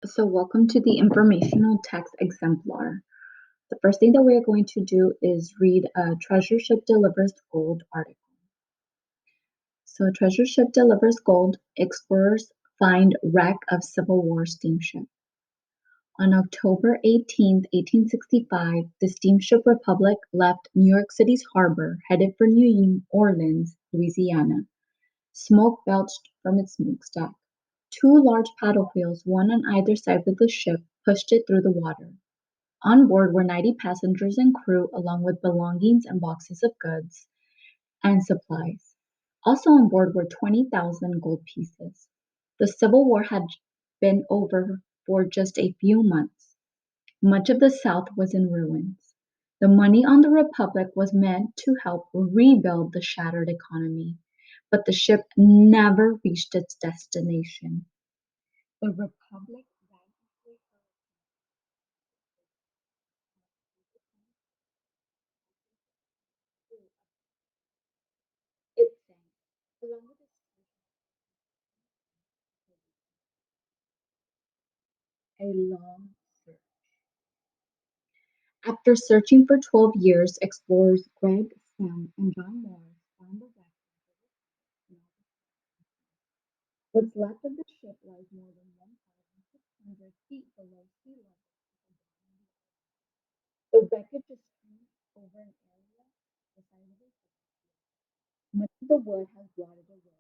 So, welcome to the informational text exemplar. The first thing that we are going to do is read a Treasure Ship Delivers Gold article. So, Treasure Ship Delivers Gold, explorers find wreck of Civil War steamship. On October 18, 1865, the steamship Republic left New York City's harbor, headed for New Orleans, Louisiana. Smoke belched from its smokestack. Two large paddle wheels, one on either side of the ship, pushed it through the water. On board were 90 passengers and crew, along with belongings and boxes of goods and supplies. Also on board were 20,000 gold pieces. The Civil War had been over for just a few months. Much of the South was in ruins. The money on the Republic was meant to help rebuild the shattered economy, but the ship never reached its destination. The Republic ran into a hurricane. It sank, along with its a long search. After searching for 12 years, explorers Greg, Sam, and John Morris found the wreck of the What's left of the ship lies more than 1,600 feet below sea level. The wreckage is strewn over an area the size of a football field. Much of the wood has rotted away,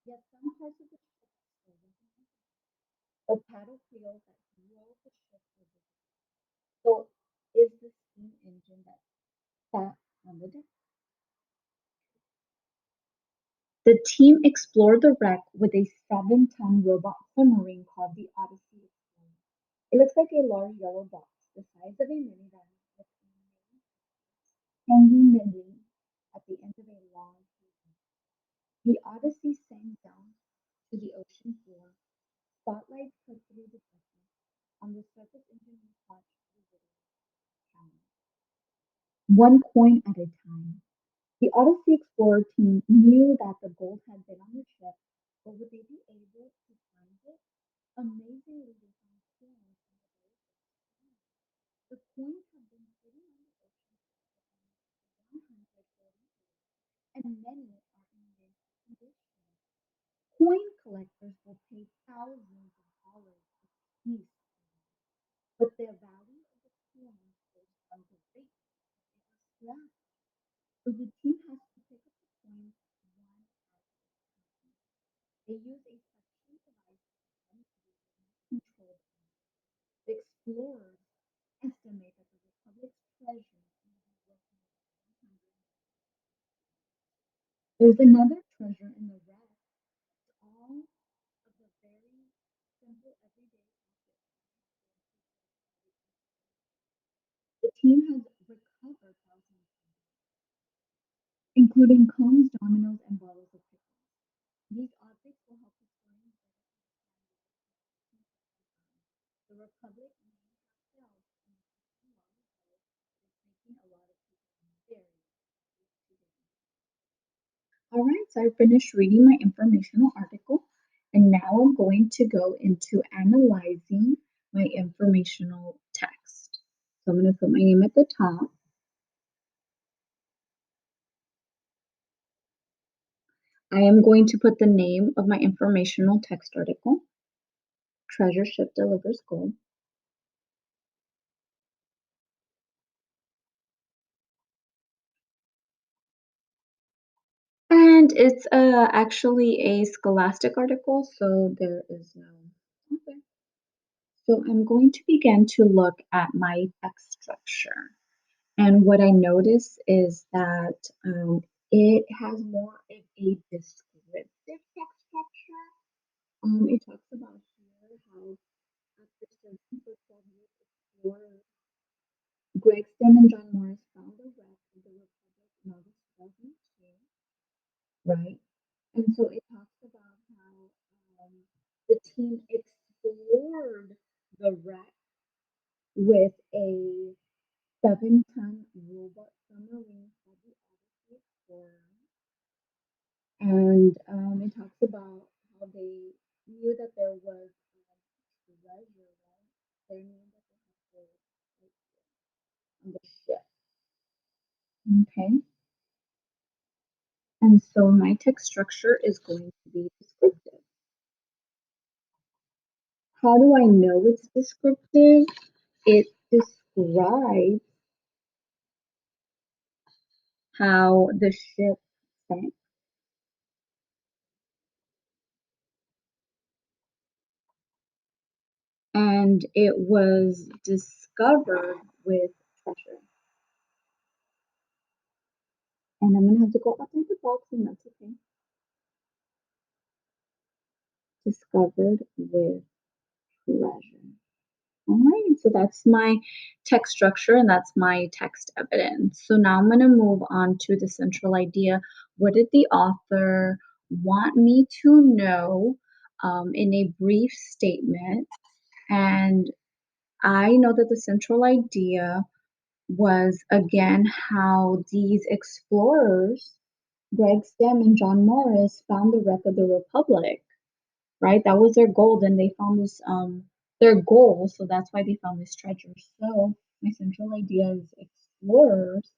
yet some parts of the ship are still recognizable. The paddle wheels that drove the ship are visible. So, is the steam engine that sat on the deck? The team explored the wreck with a 7-ton robot submarine called the Odyssey Explorer. It looks like a large yellow box, the size of a minivan, with a main hanging mid at the end of a long cable. The Odyssey sank down to the ocean floor. Spotlights cut through the darkness. On the surface, engineers watched the video camera. One coin at a time. The Odyssey Explorer team knew that the gold had been on the ship, but would they be able to find it? Amazingly, they found coins on the very first try. The coins have been sitting on the ocean floor for almost 140 years, and many are in mint condition. Coin collectors will pay thousands of dollars a piece, but the value of the coins goes down greatly if they are scratched. So the team has to pick up the coins one at a time. They use a suction device to controlled air. The explorers estimate that the Republic's treasure may be worth more than 100 million. There's another treasure in the wreck. It's all of the very simple everyday objects the team has recovered thousands of them, including cones, dominoes, and bottles of pickles. These objects will help historians better understand the Republic may have failed in the system long ago, but it's making a lot of people very happy today. All right, so I finished reading my informational article, and now I'm going to go into analyzing my informational text. So I'm going to put my name at the top. I am going to put the name of my informational text article, Treasure Ship Delivers Gold. And it's actually a scholastic article, so there is no. Okay. So I'm going to begin to look at my text structure. And what I notice is that it has more of a descriptive text structure. It talks about here how after searching for 12 years, explorers Greg Stem and John Morris found the wreck of the Republic in August 2002, right? And so it talks about how the team explored the wreck with a 7-ton robot submarine called the Odyssey Explorer. And it talks about how they knew that there was treasure, their name that they have on the ship. Okay. And so my text structure is going to be descriptive. How do I know it's descriptive? It describes how the ship sank. And it was discovered with treasure. And I'm gonna have to go outside the box, and that's okay. Discovered with treasure. All right, so that's my text structure and that's my text evidence. So now I'm going to move on to the central idea. What did the author want me to know in a brief statement? And I know that the central idea was, again, how these explorers, Greg Stem and John Morris, found the wreck of the Republic, right? That was their goal. Then they found this their goal, so that's why they found this treasure. So my central idea is explorers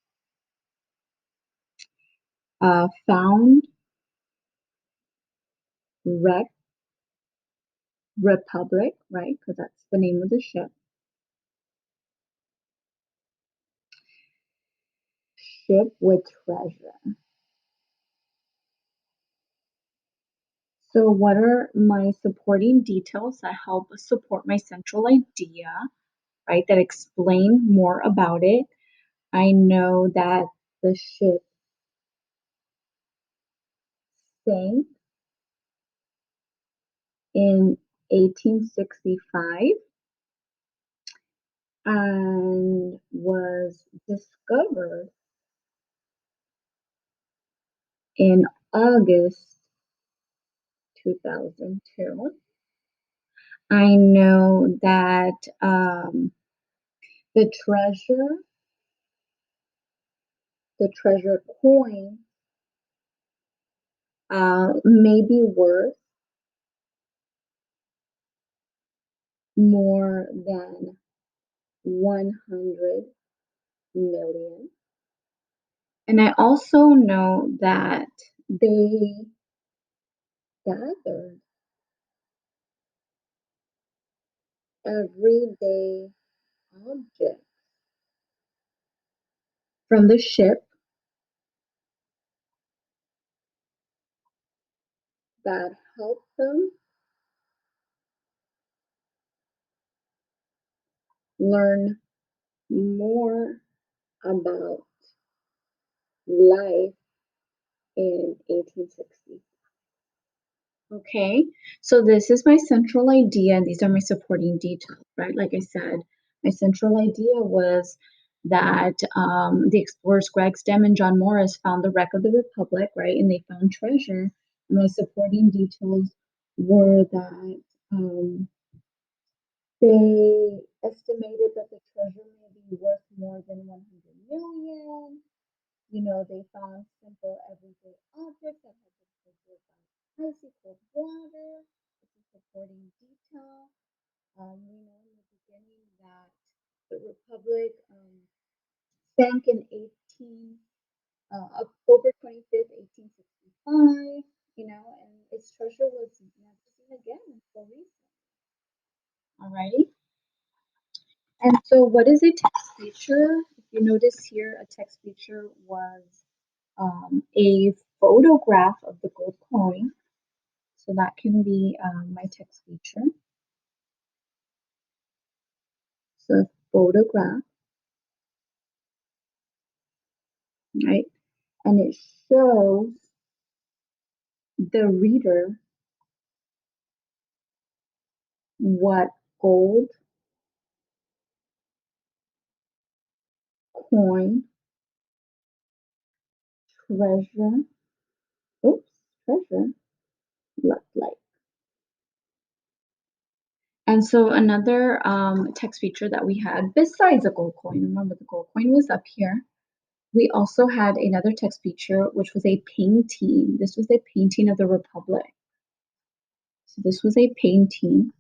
found wreck Republic, right? Because that's the name of the ship. Ship with treasure. So what are my supporting details that help support my central idea, right? That explain more about it. I know that the ship sank in 1865 and was discovered in August 2002. I know that the treasure coin may be worth more than 100 million. And I also know that they gathered everyday objects from the ship that helped them learn more about life in 1860. Okay, so this is my central idea, and these are my supporting details, right? Like I said, my central idea was that the explorers Greg Stem and John Morris found the wreck of the Republic, right? And they found treasure. And my supporting details were that they estimated that the treasure may be worth more than 100 million. You know, they found simple everyday objects that had been preserved by icy cold water. It's a supporting detail. We know in the beginning that the Republic sank in October 25th, 1865. You know, and its treasure was never seen again until recently. Alrighty. And so, what is a text feature? If you notice here, a text feature was a photograph of the gold coin. So that can be my text feature. So photograph, right? And it shows the reader what gold coin treasure, oops, treasure looked like. And so another text feature that we had besides the gold coin, remember the gold coin was up here. We also had another text feature, which was a painting. This was a painting of the Republic. So this was a painting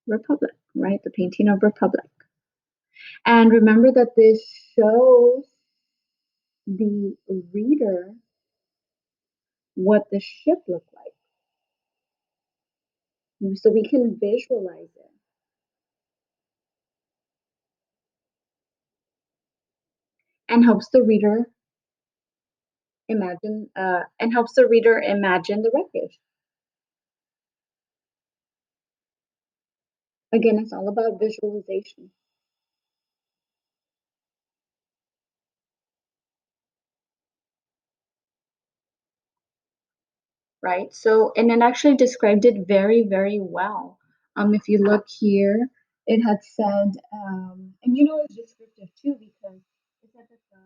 Republic, right? The painting of Republic. And remember that this shows the reader what the ship looked like. So we can visualize it. And helps the reader imagine the wreckage. Again, it's all about visualization. Right? So, and it actually described it very, very well. If you look here, it had said, and it's descriptive too because it said that the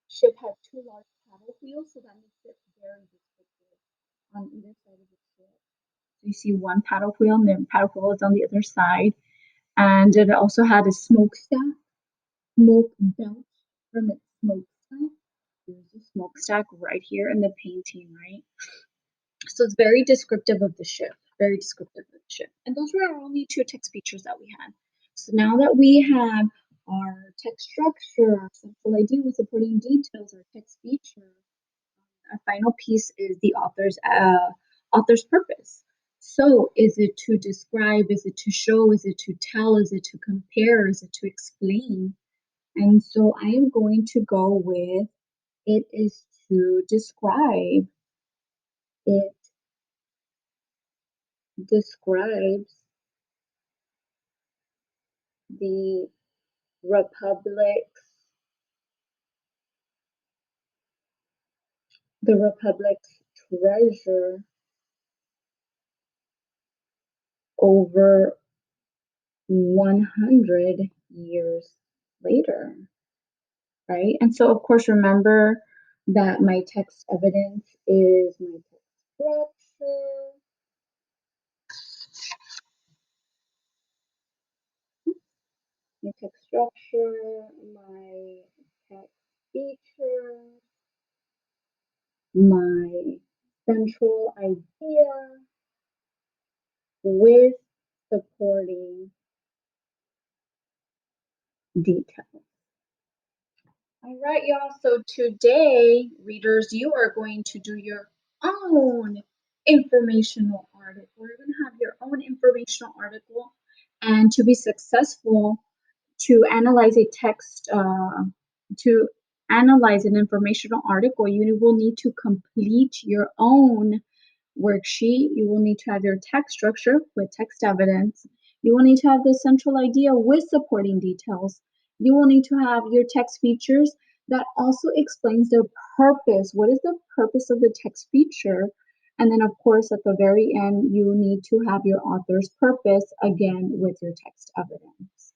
ship had two large paddle wheels, so that makes it very descriptive on either side of the ship. So you see one paddle wheel, and the paddle wheel is on the other side, and it also had a smokestack, smoke belch from its smokestack. There's a smokestack right here in the painting, right? So it's very descriptive of the ship, very descriptive of the ship. And those were our only two text features that we had. So now that we have our text structure, our central idea with supporting details, our text feature, our final piece is the author's purpose. So is it to describe, is it to show, is it to tell, is it to compare, is it to explain? And so I am going to go with it is to describe. It describes the republic's treasure over 100 years later, right? And so, of course, remember that my text evidence is my text structure, my text feature, my central idea with supporting details. All right, y'all. So today, readers, you are going to do your own informational article. We're going to have your own informational article. And to be successful, to analyze a text, to analyze an informational article, you will need to complete your own worksheet. You will need to have your text structure with text evidence. You will need to have the central idea with supporting details. You will need to have your text features that also explains the purpose. What is the purpose of the text feature? And then, of course, at the very end, you need to have your author's purpose again with your text evidence.